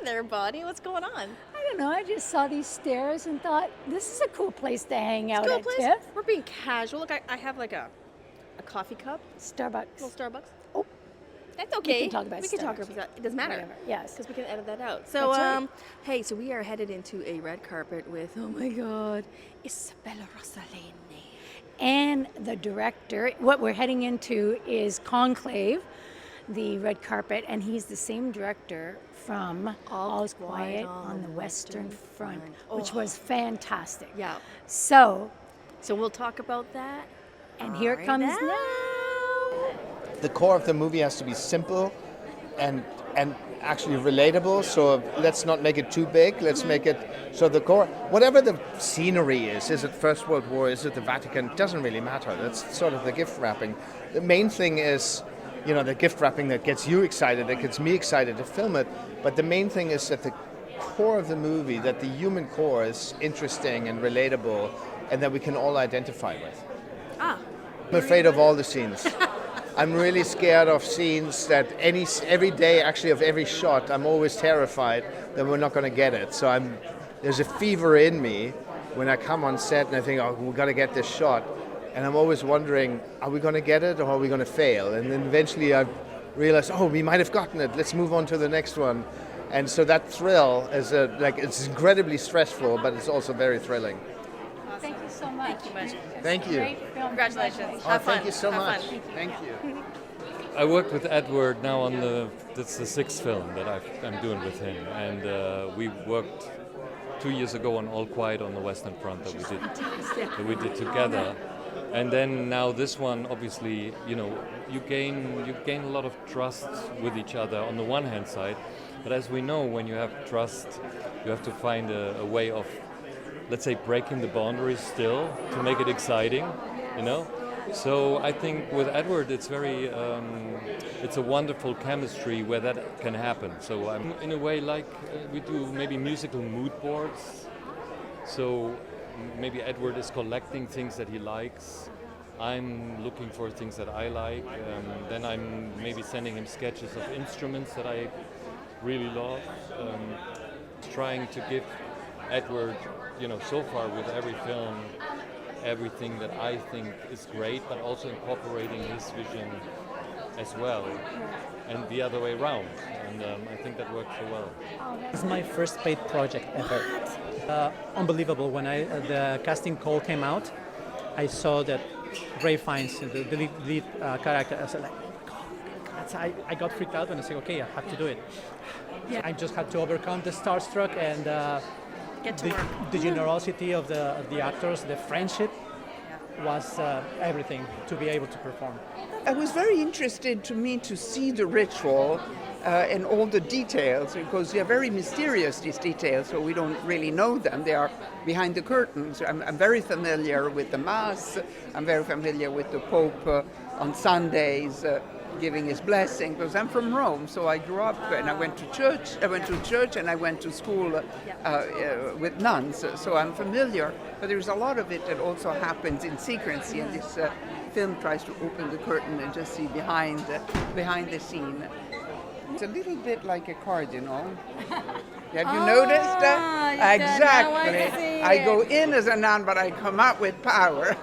there, Bonnie. What's going on? I don't know. I just saw these stairs and thought, this is a cool place to hang out at place. TIFF. We're being casual. Look, I have like a coffee cup. Starbucks. Little Starbucks. Oh, that's okay. we can talk about We can talk Starbucks. about that. It doesn't matter. Whatever. Yes. Because we can edit that out. So, That's right. hey, so we are headed into a red carpet with, oh my God, Isabella Rossellini. And the director, what we're heading into is Conclave, the red carpet, and he's the same director from All's Quiet on the Western Front, which was fantastic. Yeah. So we'll talk about that. And here it comes now. The core of the movie has to be simple and actually relatable, so let's not make it too big. Let's make it so the core, whatever the scenery is it First World War, is it the Vatican, doesn't really matter. That's sort of the gift wrapping. The main thing is, the gift wrapping that gets you excited, that gets me excited to film it, but the main thing is that the core of the movie, that the human core is interesting and relatable and that we can all identify with. I'm afraid of all the scenes. I'm really scared of scenes that every day, actually of every shot, I'm always terrified that we're not going to get it. So there's a fever in me when I come on set and I think, we've got to get this shot. And I'm always wondering, are we going to get it or are we going to fail? And then eventually I realize, we might have gotten it. Let's move on to the next one. And so that thrill is it's incredibly stressful, but it's also very thrilling. Thank you so much. Thank you. Great film. Congratulations. Oh, Have fun. thank you so much. Fun. Thank you. I worked with Edward now on that's the sixth film that I'm doing with him, and we worked 2 years ago on All Quiet on the Western Front that we did together, and then now this one, obviously, you gain a lot of trust with each other on the one hand side, but as we know, when you have trust, you have to find a way of, let's say, breaking the boundaries still to make it exciting, So I think with Edward, it's it's a wonderful chemistry where that can happen. So I'm in a way like we do maybe musical mood boards. So maybe Edward is collecting things that he likes. I'm looking for things that I like. Then I'm maybe sending him sketches of instruments that I really love. Trying to give Edward, so far with every film, everything that I think is great, but also incorporating his vision as well, and the other way around. And I think that worked so well. It's my first paid project ever. Unbelievable. When the casting call came out, I saw that Ray Fiennes, the lead character, I was like, I got freaked out when I said, okay, I have to do it. Yeah. I just had to overcome the starstruck and the generosity of the actors, the friendship was everything to be able to perform. It was very interesting to me to see the ritual and all the details, because they are very mysterious, these details, so we don't really know them. They are behind the curtains. I'm very familiar with the Mass. I'm very familiar with the Pope on Sundays giving his blessing, because I'm from Rome, so I grew up and I went to church. I went to church and I went to school with nuns, so I'm familiar. But there's a lot of it that also happens in secrecy, and this film tries to open the curtain and just see behind the scene. It's a little bit like a cardinal. Have you noticed that? Exactly. I go in as a nun, but I come out with power.